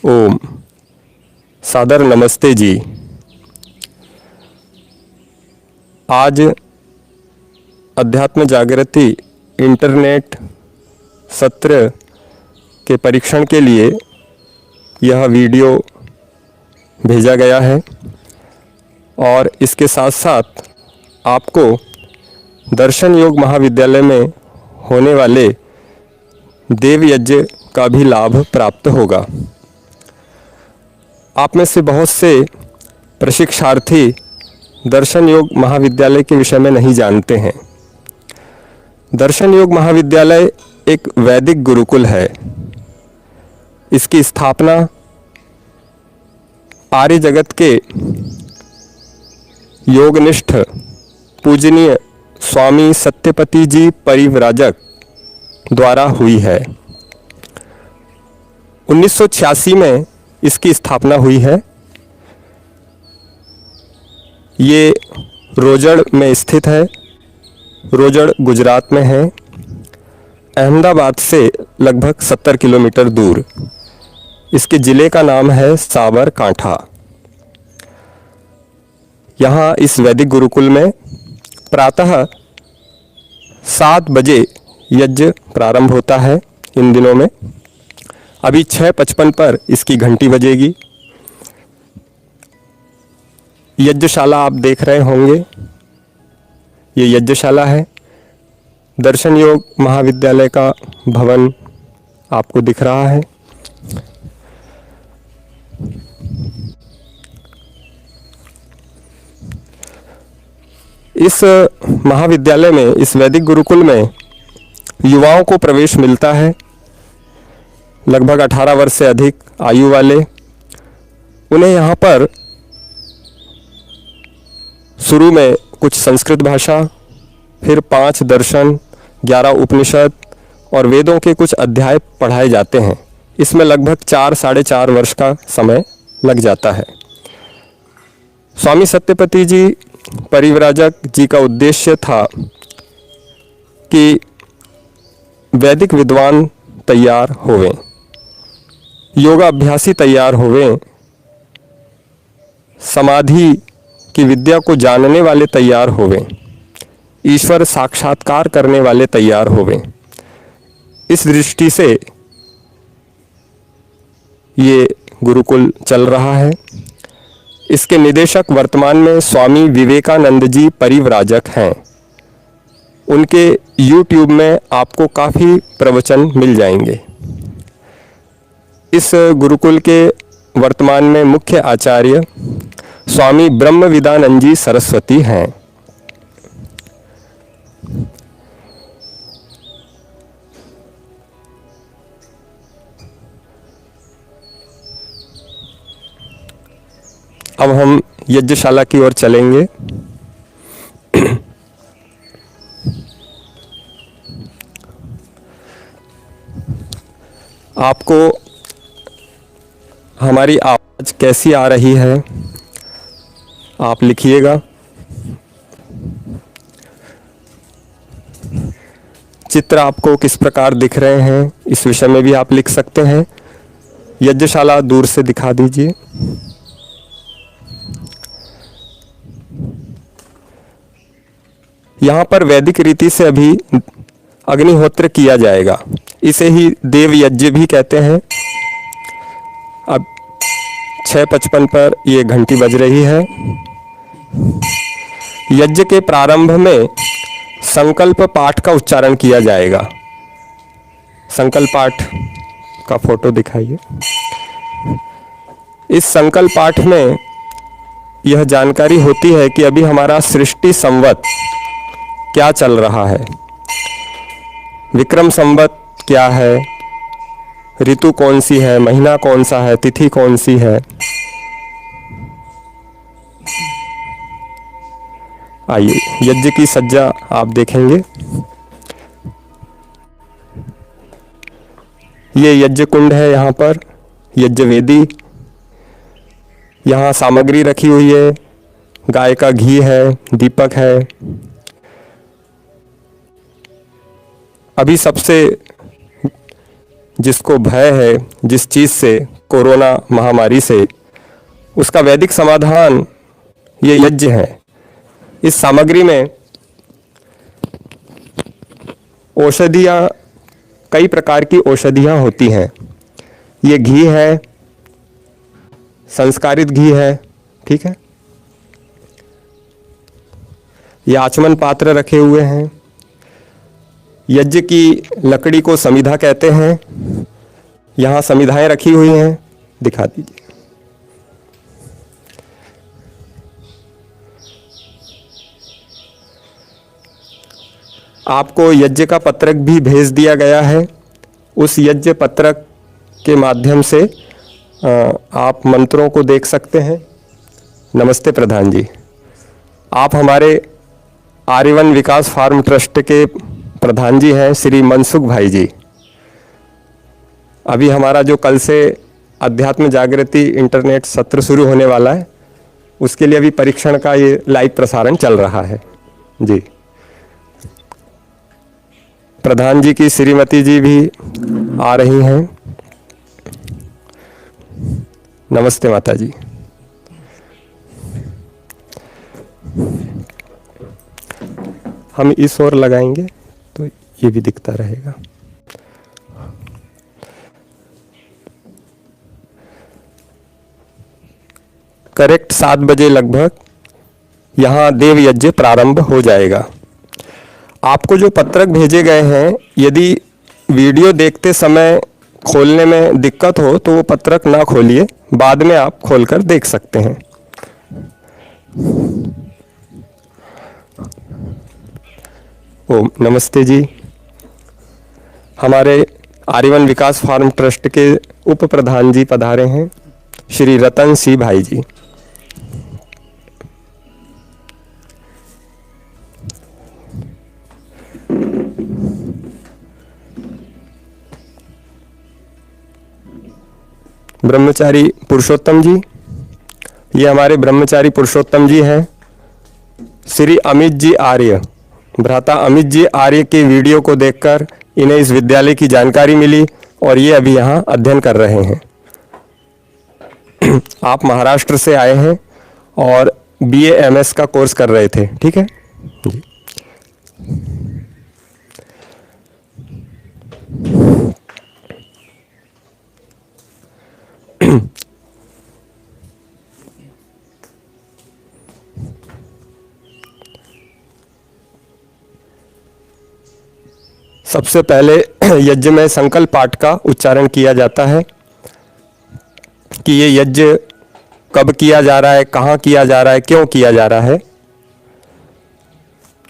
ओम सादर नमस्ते जी। आज अध्यात्म जागृति इंटरनेट सत्र के परीक्षण के लिए यह वीडियो भेजा गया है और इसके साथ साथ आपको दर्शन योग महाविद्यालय में होने वाले देव यज्ञ का भी लाभ प्राप्त होगा। आप में से बहुत से प्रशिक्षार्थी दर्शन योग महाविद्यालय के विषय में नहीं जानते हैं। दर्शन योग महाविद्यालय एक वैदिक गुरुकुल है। इसकी स्थापना आर्य जगत के योगनिष्ठ पूजनीय स्वामी सत्यपति जी परिव्राजक द्वारा हुई है। 1986 में इसकी स्थापना हुई है। ये रोजड़ में स्थित है। रोजड़ गुजरात में है, अहमदाबाद से लगभग 70 किलोमीटर दूर। इसके ज़िले का नाम है साबरकांठा। यहाँ इस वैदिक गुरुकुल में प्रातः 7 बजे यज्ञ प्रारंभ होता है। इन दिनों में अभी 6:55 पर इसकी घंटी बजेगी। यज्ञशाला आप देख रहे होंगे, ये यज्ञशाला है। दर्शन योग महाविद्यालय का भवन आपको दिख रहा है। इस महाविद्यालय में, इस वैदिक गुरुकुल में युवाओं को प्रवेश मिलता है। लगभग 18 वर्ष से अधिक आयु वाले, उन्हें यहाँ पर शुरू में कुछ संस्कृत भाषा, फिर 5 दर्शन, 11 उपनिषद और वेदों के कुछ अध्याय पढ़ाए जाते हैं। इसमें लगभग 4-4.5 वर्ष का समय लग जाता है। स्वामी सत्यपति जी परिव्राजक जी का उद्देश्य था कि वैदिक विद्वान तैयार होवें, योगाभ्यासी तैयार होवें, समाधि की विद्या को जानने वाले तैयार होवें, ईश्वर साक्षात्कार करने वाले तैयार होवें। इस दृष्टि से ये गुरुकुल चल रहा है। इसके निदेशक वर्तमान में स्वामी विवेकानंद जी परिव्राजक हैं। उनके YouTube में आपको काफ़ी प्रवचन मिल जाएंगे। इस गुरुकुल के वर्तमान में मुख्य आचार्य स्वामी ब्रह्मविदानंद जी सरस्वती हैं। अब हम यज्ञशाला की ओर चलेंगे। आपको हमारी आवाज़ कैसी आ रही है आप लिखिएगा। चित्र आपको किस प्रकार दिख रहे हैं इस विषय में भी आप लिख सकते हैं। यज्ञशाला दूर से दिखा दीजिए। यहाँ पर वैदिक रीति से अभी अग्निहोत्र किया जाएगा। इसे ही देव यज्ञ भी कहते हैं। अब 6:55 पर ये घंटी बज रही है। यज्ञ के प्रारंभ में संकल्प पाठ का उच्चारण किया जाएगा। संकल्प पाठ का फोटो दिखाइए। इस संकल्प पाठ में यह जानकारी होती है कि अभी हमारा सृष्टि संवत क्या चल रहा है, विक्रम संवत क्या है, ऋतु कौन सी है, महीना कौन सा है, तिथि कौन सी है। आइए यज्ञ की सज्जा आप देखेंगे। ये यज्ञ कुंड है, यहाँ पर यज्ञ वेदी, यहाँ सामग्री रखी हुई है। गाय का घी है, दीपक है। अभी सबसे जिसको भय है, जिस चीज़ से कोरोना महामारी से, उसका वैदिक समाधान ये यज्ञ है। इस सामग्री में औषधियाँ, कई प्रकार की औषधियाँ होती हैं। ये घी है, संस्कारित घी है, ठीक है। ये आचमन पात्र रखे हुए हैं। यज्ञ की लकड़ी को समिधा कहते हैं। यहाँ समिधाएं रखी हुई हैं, दिखा दीजिए। आपको यज्ञ का पत्रक भी भेज दिया गया है। उस यज्ञ पत्रक के माध्यम से आप मंत्रों को देख सकते हैं। नमस्ते प्रधान जी, आप हमारे आर्यवन विकास फार्म ट्रस्ट के प्रधान जी हैं श्री मनसुख भाई जी। अभी हमारा जो कल से अध्यात्म जागृति इंटरनेट सत्र शुरू होने वाला है, उसके लिए अभी परीक्षण का ये लाइव प्रसारण चल रहा है जी। प्रधान जी की श्रीमती जी भी आ रही हैं। नमस्ते माता जी। हम इस ओर लगाएंगे तो ये भी दिखता रहेगा। करेक्ट 7 बजे लगभग यहाँ देव यज्ञ प्रारंभ हो जाएगा। आपको जो पत्रक भेजे गए हैं, यदि वीडियो देखते समय खोलने में दिक्कत हो तो वो पत्रक ना खोलिए, बाद में आप खोलकर देख सकते हैं। ओम नमस्ते जी। हमारे आर्यवन विकास फार्म ट्रस्ट के उप प्रधान जी पधारे हैं, श्री रतन सिंह भाई जी। ब्रह्मचारी पुरुषोत्तम जी, ये हमारे ब्रह्मचारी पुरुषोत्तम जी हैं। श्री अमित जी आर्य, भ्राता अमित जी आर्य के वीडियो को देखकर इन्हें इस विद्यालय की जानकारी मिली और ये अभी यहाँ अध्ययन कर रहे हैं। आप महाराष्ट्र से आए हैं और BA MS का कोर्स कर रहे थे, ठीक है जी। सबसे पहले यज्ञ में संकल्प पाठ का उच्चारण किया जाता है कि ये यज्ञ कब किया जा रहा है, कहाँ किया जा रहा है, क्यों किया जा रहा है।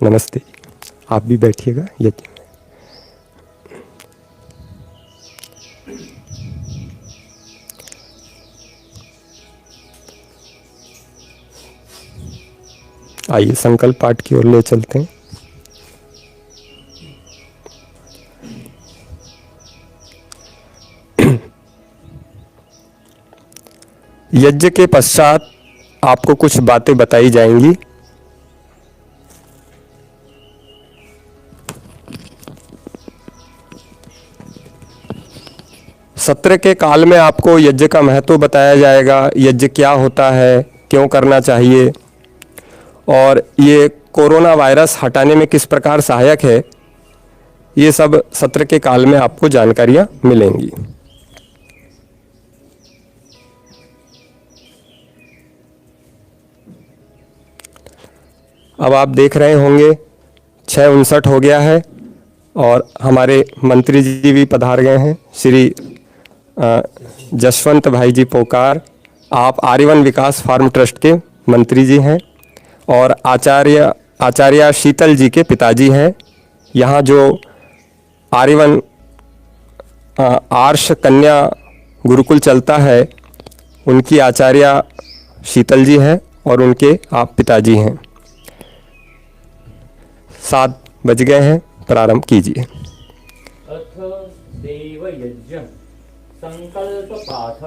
नमस्ते, आप भी बैठिएगा यज्ञ में। आइए संकल्प पाठ की ओर ले चलते हैं। यज्ञ के पश्चात आपको कुछ बातें बताई जाएंगी। सत्र के काल में आपको यज्ञ का महत्व बताया जाएगा, यज्ञ क्या होता है, क्यों करना चाहिए और ये कोरोना वायरस हटाने में किस प्रकार सहायक है, ये सब सत्र के काल में आपको जानकारियां मिलेंगी। अब आप देख रहे होंगे 6:59 हो गया है और हमारे मंत्री जी भी पधार गए हैं, श्री जसवंत भाई जी पोकार। आप आर्यवन विकास फार्म ट्रस्ट के मंत्री जी हैं और आचार्य शीतल जी के पिताजी हैं। यहाँ जो आर्यवन आर्ष कन्या गुरुकुल चलता है, उनकी आचार्य शीतल जी हैं और उनके आप पिताजी हैं। 7 बज गए हैं, प्रारंभ कीजिए। अथ देव यज्ञ संकल्प पाठ।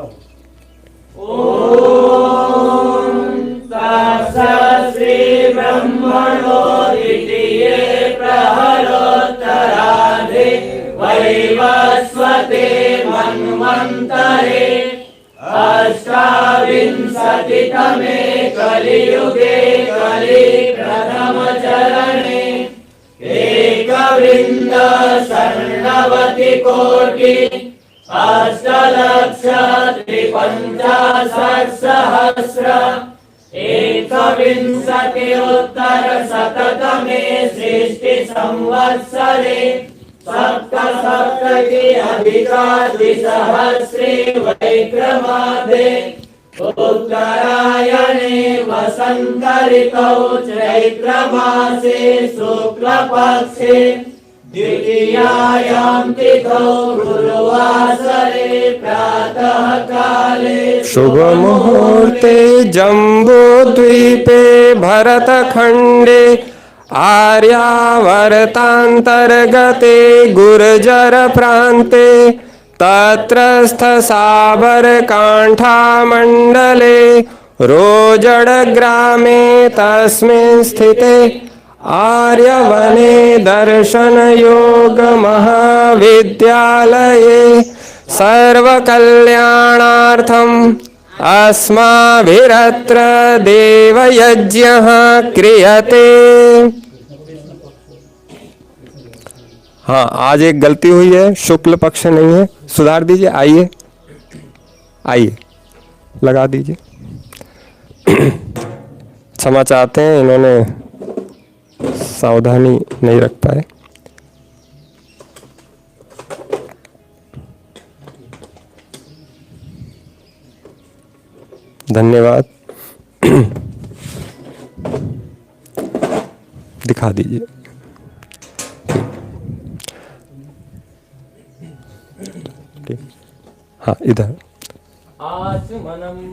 ओम तत्सत् श्री ब्रह्मणो द्वितीये प्रहरोत्तरार्धे वैवस्वते मन्वन्तरे अष्टाविंशतितमे कलियुगे कलिप्रथमचरणे एकवृन्द षण्णवतिकोटि अष्टलक्षत्रिपञ्चाशत्सहस्र एकविंशत्युत्तरशततमे सृष्टिसंवत्सरे सप्तसप्तति अधिकाद्विसहस्रे वैक्रमादे उत्तरायणे वसन्तऋतौ चैत्रमासे शुक्लपक्षे द्वितीयायां तिथौ गुरुवासरे प्रातःकाले शुभ मुहूर्ते जम्बूद्वीपे भरतखण्डे आर्यावर्तान्तर्गते गुर्जरप्रान्ते तत्रस्थ साबरकाण्ठामण्डले रोजडग्रामे तस्मिन् स्थिते आर्यवने दर्शनयोगमहाविद्यालये सर्वकल्याणार्थम् अस्माभिरत्र देवयज्ञः क्रियते। हाँ, आज एक गलती हुई है, शुक्ल पक्ष नहीं है, सुधार दीजिए। आइए आइए, लगा दीजिए। क्षमा चाहते हैं, इन्होंने सावधानी नहीं रख पाए। धन्यवाद। दिखा दीजिए। हाँ, इधर। आचमनम्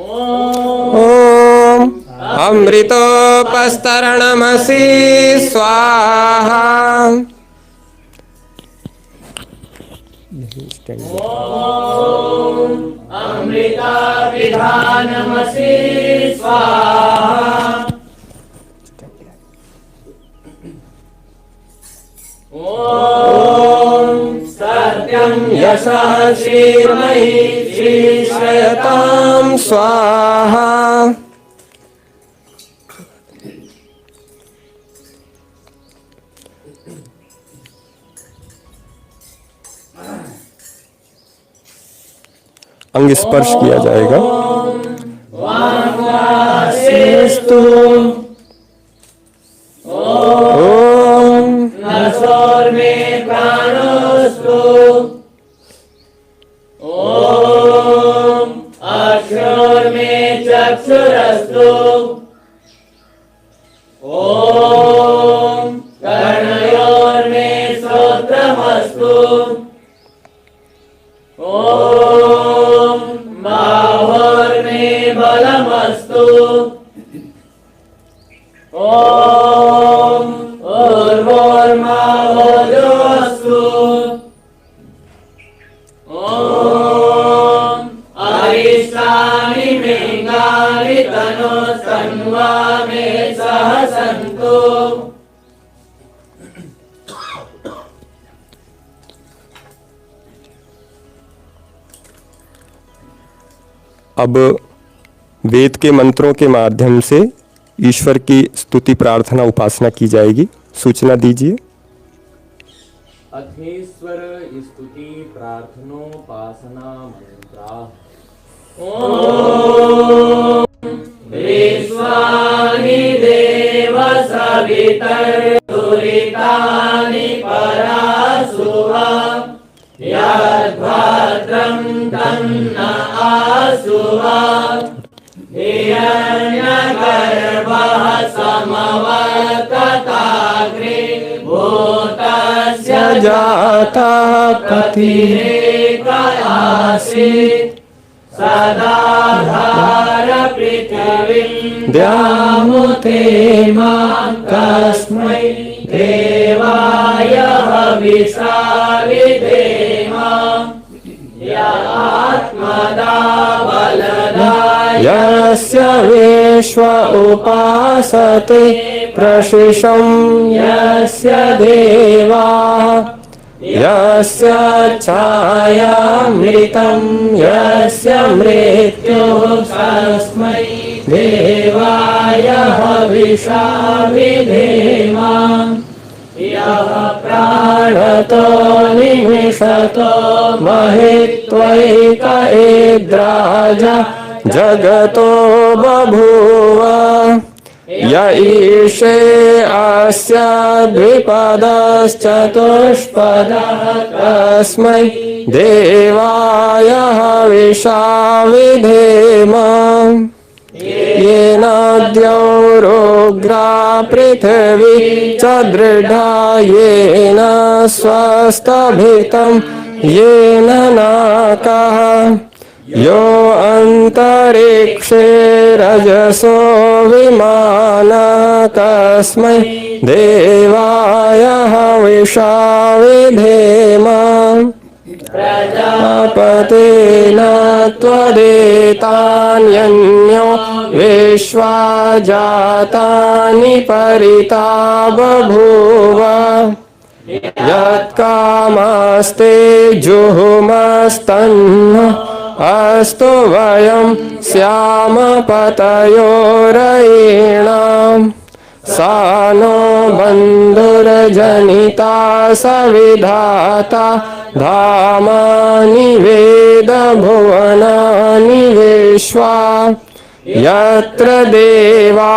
ओम अमृतोपस्तरणमसि स्वाहा। अमृता विधानमसि स्वाहा। ओम सत्यं यशः श्रीमहि श्रीश्रयतां स्वाहा। अंग स्पर्श किया जाएगा। वांगासेस्तु ओम नसोर्मे प्राणोस्तु ओम अक्षोर्मे चक्षुरस्तु ओम कर्णयोर्मे श्रोत्रमस्तु ओम बाहोर्मे बलमस्तु ओम ऊर्ध्वोर्मावोजोऽस्तु ओम अरिष्टानि मेघानि तनोस्तन्वा मे सह सन्तु। अब वेद के मंत्रों के माध्यम से ईश्वर की स्तुति प्रार्थना उपासना की जाएगी। सूचना दीजिए। अथेश्वर स्तुति प्रार्थनोपासना मंत्रा। विश्वानि देव सवितर्दुरितानि परासुवा यद्भद्रं तन्न आसुवा हिरण्यगर्भः समवर्तताग्रे भूतस्य जाता पतिरेकयासीत् सदाधार पृथिवीं द्यामुते मां कस्मै देवाय हविषा विधेमा आत्मदा बलदाय यस्य विश्व उपासते प्रशिशं यस्य देवा यस्य छायामृतं यस्य मृत्युः तस्मै देवाय हविषा विधेम यः प्राणतो निमिषतो महित्वैक एद्राज जगतो बभूव य ईशे अस्य द्विपदश्चतुष्पदः तस्मै देवाय हविषा विधेम येन द्यौरुग्रा पृथिवी च दृढा येन स्वस्तभितं येन नाकः यो अन्तरिक्षे रजसो विमानः तस्मै देवाय हविषा विधेम प्रजापतेन त्वदेतान्यन्यो विश्वा जातानि परिता बभूव यत्कामस्ते जुहुमस्तन्न अस्तु वयं स्याम पतयोरयेणाम् सा नो बन्धुर्जनिता सविधाता धामानि वेद भुवनानि विश्वा यत्र देवा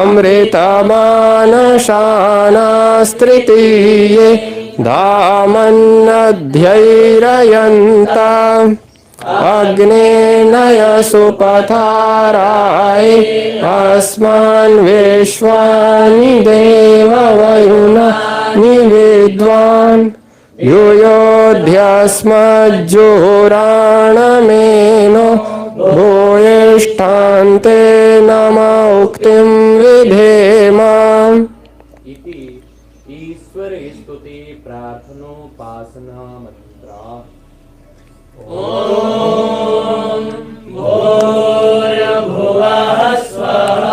अमृतमानशानास्तृतीये धामन्नध्यैरयन्त अग्नेनय सुपथाराय अस्मान् विश्वानि देववयुनानि विद्वान् युयोध्यस्मज्जुहुराणमेनो भूयिष्ठान्ते नम उक्तिं विधेम। इति ईश्वर स्तुति प्रार्थनोपासना मंत्रा। ॐ भूर्भुवः स्वः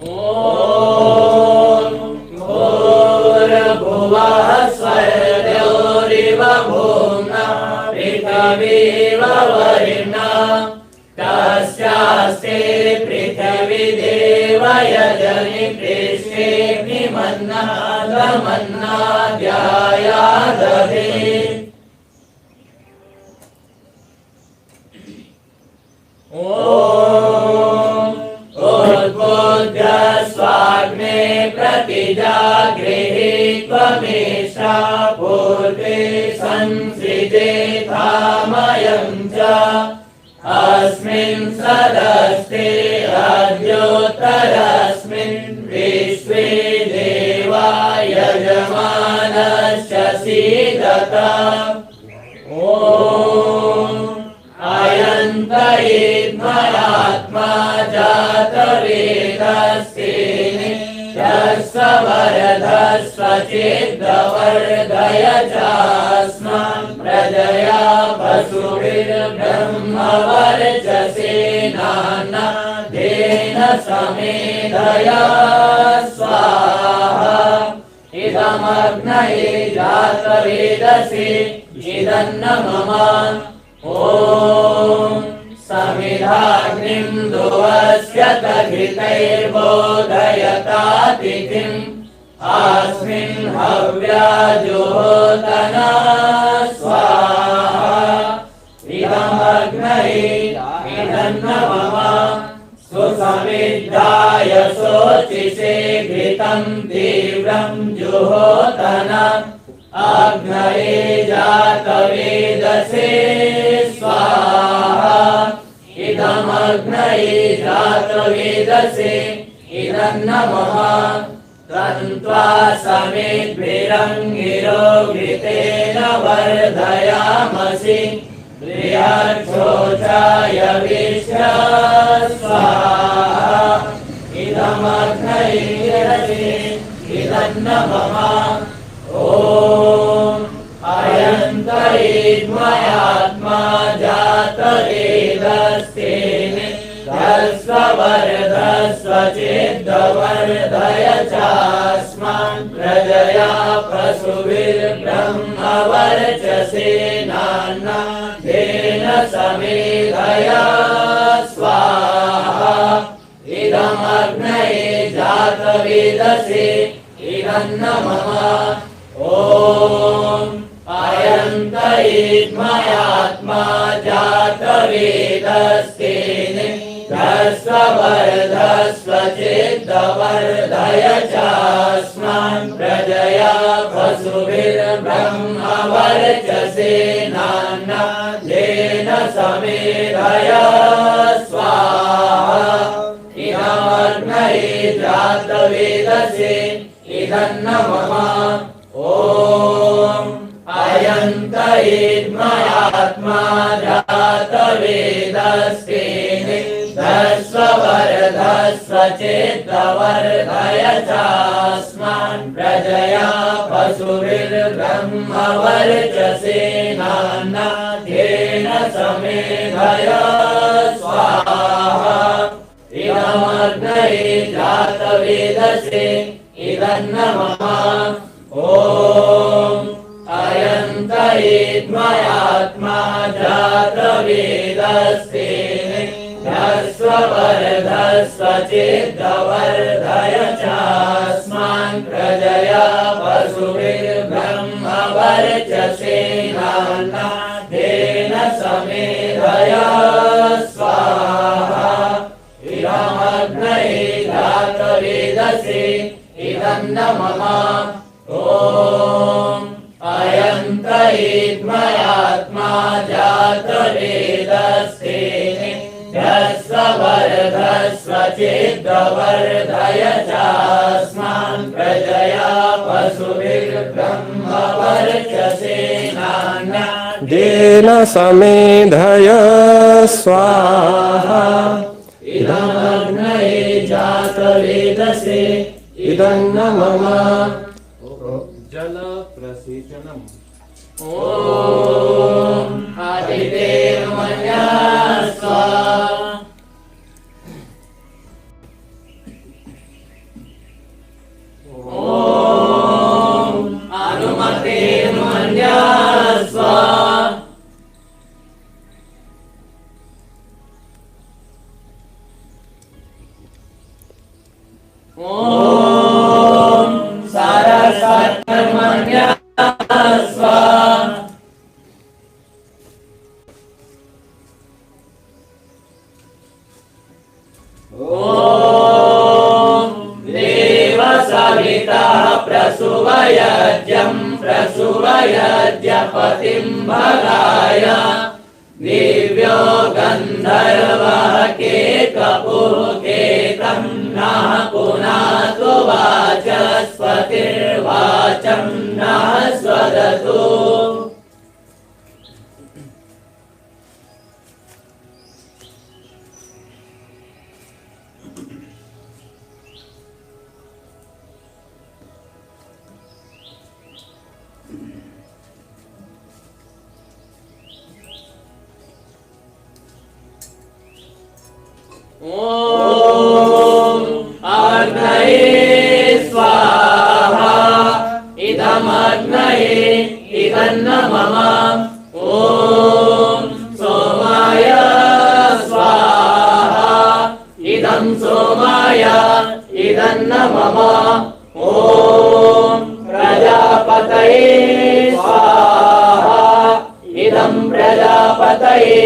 ॐ भूर्भुवः स्वर्गोरिव भूम्ना पृथिवीव वरिणा तस्यास्ते पृथिवी देवयजनि पृष्ठेऽग्निमन्नादमन्नाद्यायादधे उद्बुद्ध स्वाग्ने प्रतिजागृहे त्वमेषा पूर्वे संसृजेथामयं च अस्मिन् सदस्ते अद्योतरस्मिन् विश्वे देवा यजमानस्य सीदत ॐ अयन्त इद्मयात्मा जातवेदस्तेने यस्सवरधस्वचिद्वर्धय चास्मान् प्रजया वसुभिर्ब्रह्मवर्चसेनाना धेन समेधया स्वाहा इदमग्नये जातवेदसे इदन्न मम ॐ समिधाग्निं दुवस्य तघृतैर्बोधयतातिथिम् अस्मिन् हव्याजुहोतना स्वाहा इदमग्नये इदन्न मम सुसमिद्धाय शोचिषे घृतं तीव्रं जुहोतना अग्नये जातवेदसे स्वाहा इदमग्नये जातवेदसे इदन्न मम तन्त्वा समेद्भिरङ्गिरो घृतेन वर्धयामसि बृहच्छोचाय विश्व स्वाहा इदमग्नये इदन्न मम ॐ अयन्त इद्मयात्मा जातवेदस्तेन स्वचिद्वर्धय चास्मान् प्रजया पशुभिर्ब्रह्मवर्चसेनान्नाथेन समेधया स्वाहा इदमग्नये जातवेदसे इदन्न मम ॐ अयन्त इद्मयात्मा जातवेदस्तेने स्वचिद्वर्धय चास्मान् प्रजया पशुभिर्ब्रह्मवर्चसेनान्नाथेन समेधया स्वाहा इदमग्नये जातवेदसे इदन्न मम ॐ अयन्त इद्मयात्मा जातवेदस्तेने स्वचिद्वर्धय चास्मान् प्रजया पशुभिर्ब्रह्मवर्चसेनान्नाथेन समेधया स्वाहा इदमग्नये जातवेदसे इदन्न मम ॐ अयन्त इद्मयात्मा जातवेदस्तेने स्वचिद्वर्धय चास्मान् प्रजया पशुभिर्ब्रह्मवर्चसेनान्नाथेन समेधया स्वाहा इदमग्नये जातवेदसे इदन्न मम ॐ अयन्त इद्मयात्मा जातवेदस्तेने स्वचिद्वर्धय चास्मान् प्रजया पशुभिर्ब्रह्मवर्चसेनान्नाथेन समेधय स्वाहा इदमग्नये जातवेदसे इदन्न मम जल प्रसेचनम् ॐ आदितेर्मन्यास्व ॐ अनुमतेर्मन्यास्व ॐ सारस्वतर्मन्यास्व ॐ देवसविता प्रसुवयज्ञं प्रसुवयज्ञपतिं भगाय दिव्यो गन्धर्वः केकपुः केतं नः पुनातु वाचस्पतिर्वाचं नः स्वदतु ॐ अग्नये स्वाहा इदमग्नये इदन्न मम ॐ सोमाय स्वाहा इदं सोमाय इदन्न मम ॐ प्रजापतये स्वाहा इदं प्रजापतये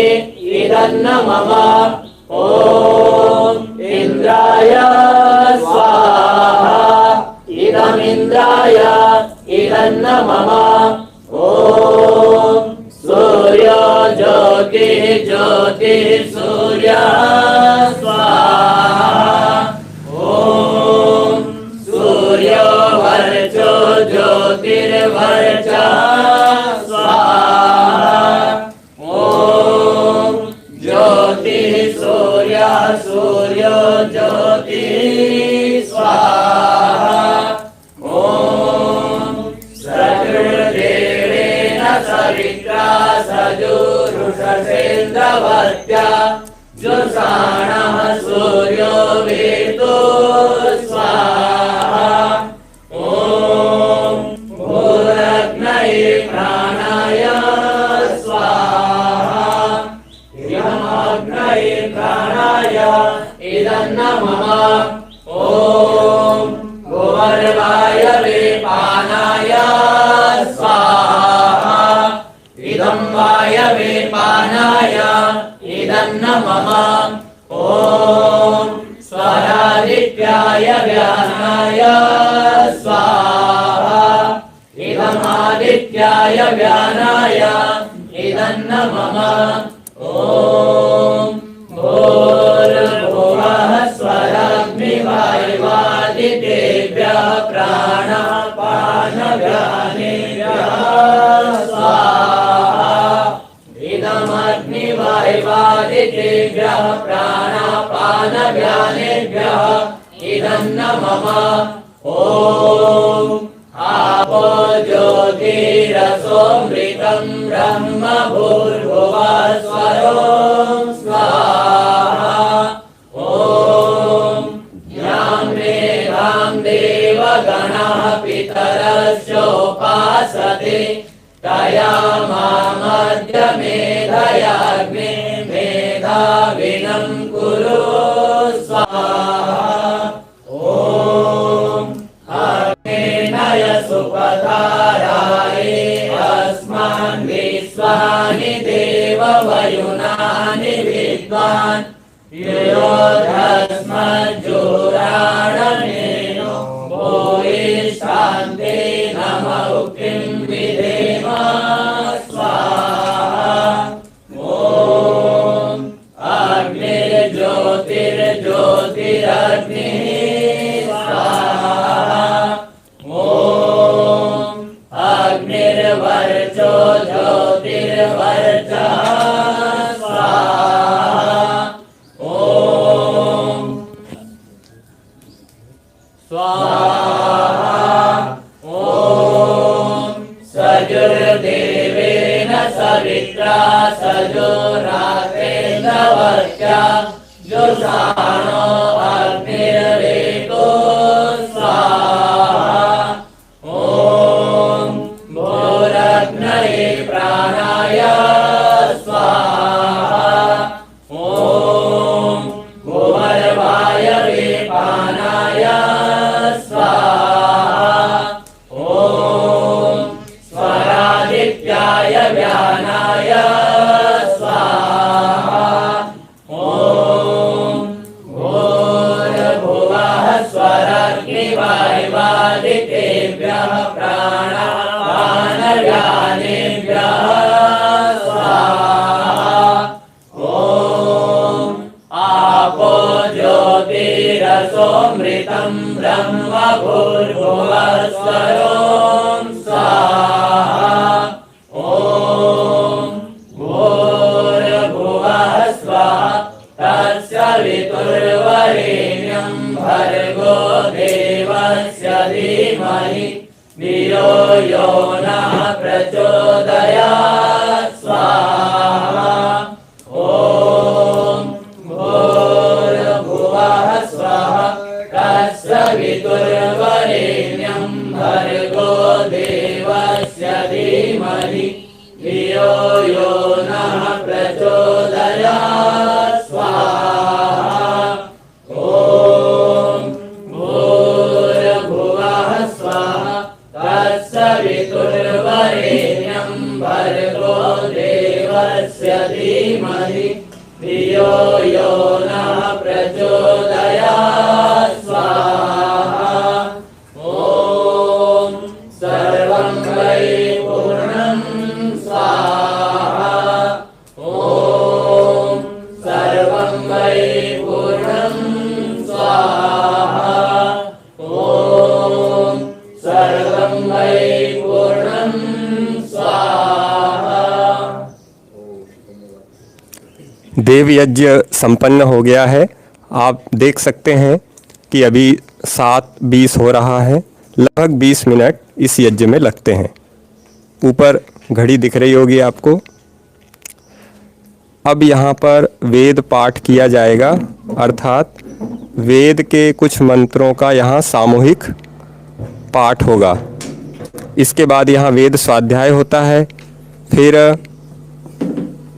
इदन्न मम ॐ इन्द्राय स्वाहा इदमिन्द्राय इदन्न मम ॐ सूर्यो ज्योतिः ज्योतिः सूर्यः स्वाहा ॐ सूर्यो वर्चो ज्योतिर्वर्चः स्वाहा ॐ ज्योतिः सूर्यः सूर्यो ज्योतिः स्वाहा ॐ सजुर्देवेन सवित्रा सजुरुषसेन्द्रवत्या जुषाणः सूर्यो वेदो स्वाहा ॐ भूरग्नये प्राणाय स्वाहा इदमग्नये प्राणाय इदं नमः ॐ भुवर्वायवे पानाय स्वाहा इदं वायवे पानाय इदं नमः ॐ स्वरादित्याय व्यानाय स्वाहा इदमादित्याय व्यानाय इदं नमः ॐ भूर्भुवः स्वरग्निवायुवादितेभ्यः प्राणापानव्यानेभ्यः स्वाहा इदमग्निवायुवादितेभ्यः प्राणापानव्यानेभ्यः इदं नमः ॐ आपो ज्योतिरसोऽमृतं ब्रह्म भूर्भुवः स्वरो स्वाहा ॐ यां मेधां देवगणः पितरस्योपासते तया मामद्य मेधयाग्ने मेधाविनं कुरु स्वाहा ॐ अग्नेनय सुपधाराये अस्मान् विश्वानि देववयुनानि विद्वान् योधस्मज्जोराणमेनो भूयिष्ठान्ते नमः किं विधेम स्वाहा ॐ अग्निर्ज्योतिर्ज्योतिरग्निः स्वाहा ॐ अग्निर्वर्चो ज्योतिर्वर्चः स्वाहा ॐ स्वाहा ॐ सजुर्देवेन सवित्रा सजोरात्रेन्द्रवर्त्या जुषाणो अग्निर्वेदो स्वाहा ॐ भूरग्नये प्राणाय स्वाहा ॐ भुवर्वायवे पानाय स्वाहा ॐ स्वरादित्याय व्यानाय स्वाहा ॐ भूर्भुवः स्वरग्निवायुवादितेभ्यः प्राणापानव्यानेभ्यः स्वाहा ॐ आपो ज्योतिरसोऽमृतं ब्रह्म भूर्भुवः स्वरो स्वाहा ॐ भूर्भुवः स्वः तस्य वितुर्वरेण्यं भर्गो देवस्य धीमहि धियो यो नः प्रचोदयात् स्वाहा ॐ भूर्भुवः स्वः तस्य वितुर्वरेण्यं भर्गो देवस्य धीमहि धियो यो नः प्रचोदयात् स्वाहा ॐ भूर्भुवः स्वः तस्य वितुर्वरेण्यं भर्गो देवस्य धीमहि धियो यो नः प्रचोदयात् स्वाहा ॐ सर्वं वै पूर्णं स्वाहा ॐ सर्वं वै पूर्णं स्वाहा ॐ सर्वं वै पूर्णं स्वाहा। देव यज्ञ संपन्न हो गया है। आप देख सकते हैं कि अभी 7:20 हो रहा है। लगभग 20 मिनट इस यज्ञ में लगते हैं। ऊपर घड़ी दिख रही होगी आपको। अब यहाँ पर वेद पाठ किया जाएगा, अर्थात वेद के कुछ मंत्रों का यहाँ सामूहिक पाठ होगा। इसके बाद यहाँ वेद स्वाध्याय होता है, फिर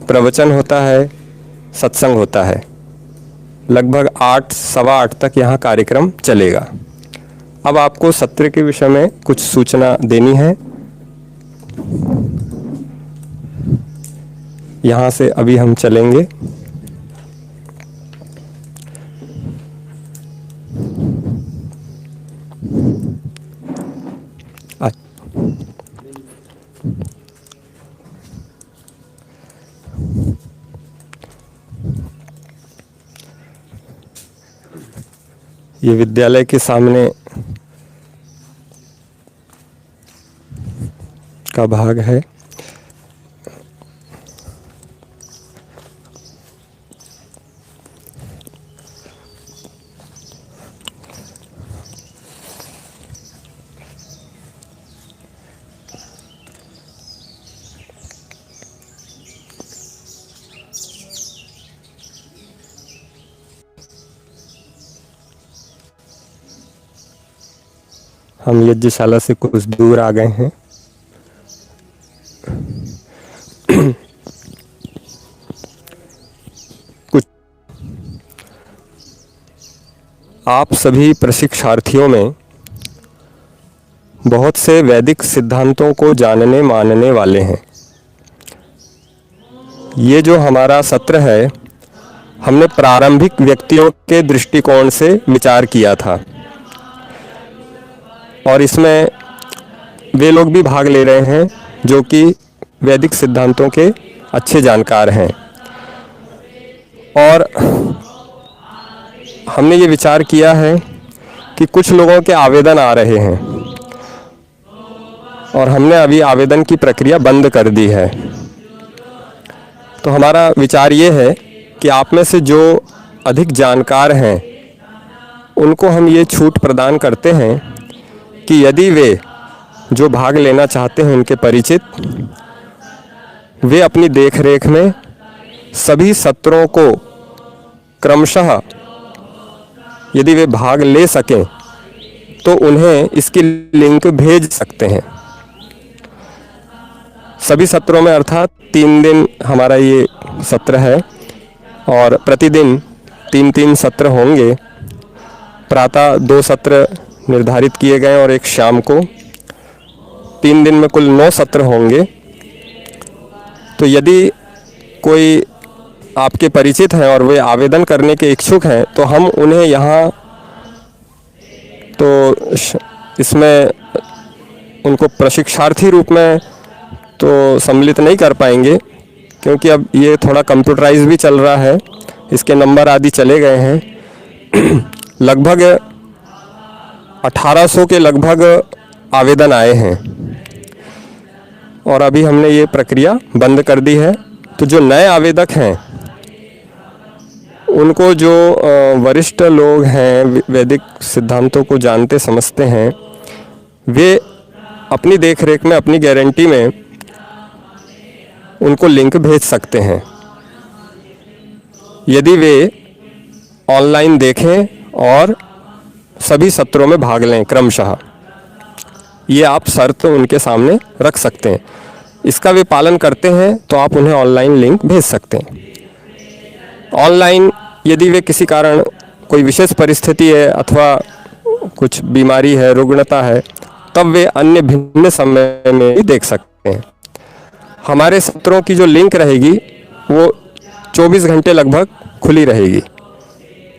प्रवचन होता है, सत्संग होता है। लगभग 8 सवा 8 तक यहाँ कार्यक्रम चलेगा। अब आपको सत्र के विषय में कुछ सूचना देनी है। यहाँ से अभी हम चलेंगे। ये विद्यालय के सामने का भाग है। हम यज्ञशाला से कुछ दूर आ गए हैं। कुछ आप सभी प्रशिक्षार्थियों में बहुत से वैदिक सिद्धांतों को जानने मानने वाले हैं। ये जो हमारा सत्र है, हमने प्रारंभिक व्यक्तियों के दृष्टिकोण से विचार किया था और इसमें वे लोग भी भाग ले रहे हैं जो कि वैदिक सिद्धांतों के अच्छे जानकार हैं। और हमने ये विचार किया है कि कुछ लोगों के आवेदन आ रहे हैं और हमने अभी आवेदन की प्रक्रिया बंद कर दी है। तो हमारा विचार ये है कि आप में से जो अधिक जानकार हैं उनको हम ये छूट प्रदान करते हैं कि यदि वे जो भाग लेना चाहते हैं उनके परिचित, वे अपनी देखरेख में सभी सत्रों को क्रमशः यदि वे भाग ले सकें तो उन्हें इसकी लिंक भेज सकते हैं। सभी सत्रों में, अर्थात 3 दिन हमारा ये सत्र है और प्रतिदिन 3-3 सत्र होंगे। प्रातः 2 सत्र निर्धारित किए गए और एक शाम को। 3 दिन में कुल 9 सत्र होंगे। तो यदि कोई आपके परिचित हैं और वे आवेदन करने के इच्छुक हैं तो हम उन्हें यहाँ तो इसमें उनको प्रशिक्षार्थी रूप में तो सम्मिलित नहीं कर पाएंगे, क्योंकि अब ये थोड़ा कंप्यूटराइज भी चल रहा है, इसके नंबर आदि चले गए हैं। लगभग 1800 के लगभग आवेदन आए हैं और अभी हमने ये प्रक्रिया बंद कर दी है। तो जो नए आवेदक हैं उनको, जो वरिष्ठ लोग हैं, वैदिक सिद्धांतों को जानते समझते हैं, वे अपनी देखरेख में, अपनी गारंटी में उनको लिंक भेज सकते हैं यदि वे ऑनलाइन देखें और सभी सत्रों में भाग लें क्रमशः। ये आप शर्त उनके सामने रख सकते हैं। इसका वे पालन करते हैं तो आप उन्हें ऑनलाइन लिंक भेज सकते हैं। ऑनलाइन यदि वे किसी कारण, कोई विशेष परिस्थिति है अथवा कुछ बीमारी है, रुग्णता है, तब वे अन्य भिन्न समय में भी देख सकते हैं। हमारे सत्रों की जो लिंक रहेगी वो 24 घंटे लगभग खुली रहेगी।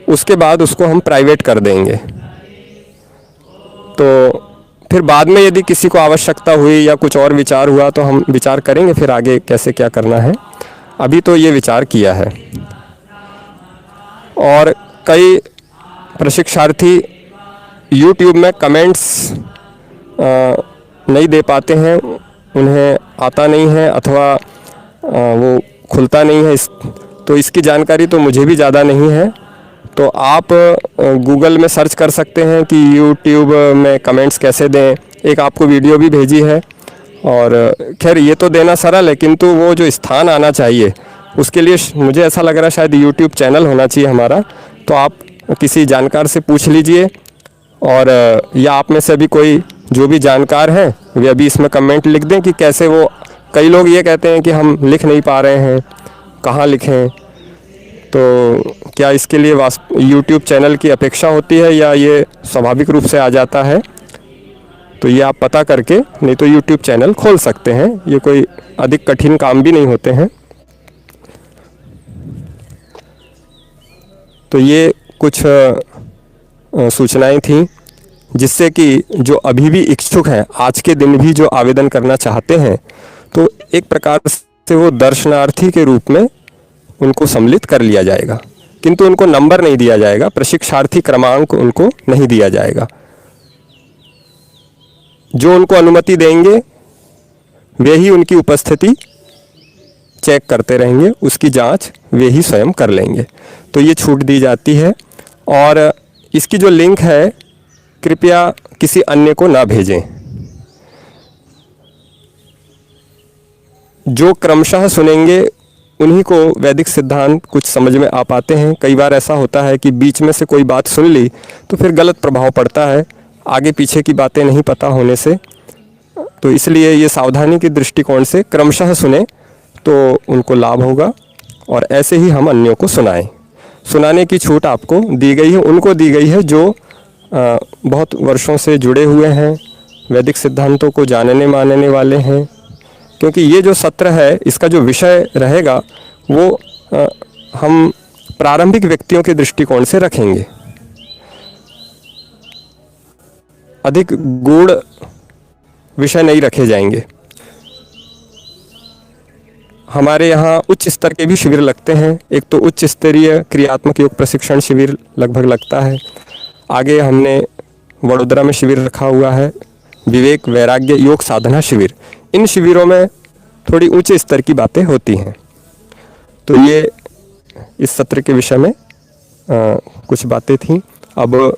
उसके बाद उसको हम प्राइवेट कर देंगे। तो फिर बाद में यदि किसी को आवश्यकता हुई या कुछ और विचार हुआ तो हम विचार करेंगे फिर आगे कैसे क्या करना है। अभी तो ये विचार किया है। और कई प्रशिक्षार्थी YouTube में कमेंट्स नहीं दे पाते हैं, उन्हें आता नहीं है अथवा वो खुलता नहीं है। तो इसकी जानकारी तो मुझे भी ज़्यादा नहीं है। तो आप गूगल में सर्च कर सकते हैं कि YouTube में कमेंट्स कैसे दें। एक आपको वीडियो भी भेजी है। और खैर ये तो देना सरल है, किंतु वो जो स्थान आना चाहिए उसके लिए मुझे ऐसा लग रहा है शायद यूट्यूब चैनल होना चाहिए हमारा। तो आप किसी जानकार से पूछ लीजिए, और या आप में से अभी कोई जो भी जानकार हैं वे अभी इसमें कमेंट लिख दें कि कैसे वो, कई लोग ये कहते हैं कि हम लिख नहीं पा रहे हैं, कहाँ लिखें। तो क्या इसके लिए यूट्यूब चैनल की अपेक्षा होती है या ये स्वाभाविक रूप से आ जाता है? तो ये आप पता करके नहीं तो यूट्यूब चैनल खोल सकते हैं, ये कोई अधिक कठिन काम भी नहीं होते हैं। तो ये कुछ सूचनाएं थी जिससे कि जो अभी भी इच्छुक हैं, आज के दिन भी जो आवेदन करना चाहते हैं, तो एक प्रकार से वो दर्शनार्थी के रूप में उनको सम्मिलित कर लिया जाएगा, किंतु उनको नंबर नहीं दिया जाएगा, प्रशिक्षार्थी क्रमांक उनको नहीं दिया जाएगा। जो उनको अनुमति देंगे वे ही उनकी उपस्थिति चेक करते रहेंगे, उसकी जांच वे ही स्वयं कर लेंगे। तो ये छूट दी जाती है। और इसकी जो लिंक है कृपया किसी अन्य को ना भेजें। जो क्रमशः सुनेंगे उन्हीं को वैदिक सिद्धांत कुछ समझ में आ पाते हैं। कई बार ऐसा होता है कि बीच में से कोई बात सुन ली तो फिर गलत प्रभाव पड़ता है, आगे पीछे की बातें नहीं पता होने से। तो इसलिए ये सावधानी के दृष्टिकोण से क्रमशः सुने तो उनको लाभ होगा, और ऐसे ही हम अन्यों को सुनाएं। सुनाने की छूट आपको दी गई है, उनको दी गई है जो बहुत वर्षों से जुड़े हुए हैं, वैदिक सिद्धांतों को जानने मानने वाले हैं। क्योंकि ये जो सत्र है इसका जो विषय रहेगा वो हम प्रारंभिक व्यक्तियों के दृष्टिकोण से रखेंगे। अधिक गूढ़ विषय नहीं रखे जाएंगे। हमारे यहाँ उच्च स्तर के भी शिविर लगते हैं। एक तो उच्च स्तरीय क्रियात्मक योग प्रशिक्षण शिविर लगभग लगता है। आगे हमने वडोदरा में शिविर रखा हुआ है, विवेक वैराग्य योग साधना शिविर। इन शिविरों में थोड़ी ऊंचे स्तर की बातें होती हैं। तो ये इस सत्र के विषय में कुछ बातें थीं। अब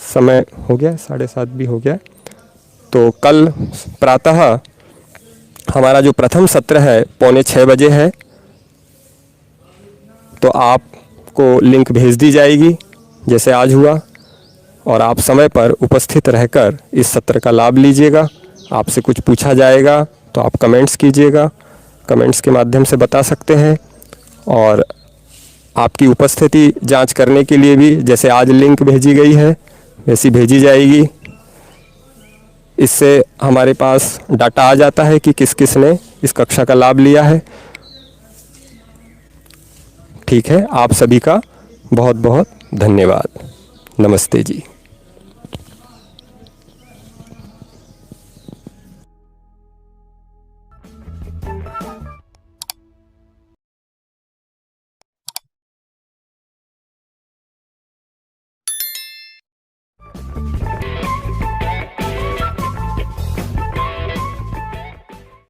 समय हो गया, 7:30 भी हो गया। तो कल प्रातः हमारा जो प्रथम सत्र है 5:45 बजे है। तो आपको लिंक भेज दी जाएगी जैसे आज हुआ, और आप समय पर उपस्थित रहकर इस सत्र का लाभ लीजिएगा। आपसे कुछ पूछा जाएगा तो आप कमेंट्स कीजिएगा, कमेंट्स के माध्यम से बता सकते हैं। और आपकी उपस्थिति जांच करने के लिए भी जैसे आज लिंक भेजी गई है वैसी भेजी जाएगी। इससे हमारे पास डाटा आ जाता है कि किस किस ने इस कक्षा का लाभ लिया है। ठीक है, आप सभी का बहुत बहुत धन्यवाद। नमस्ते जी।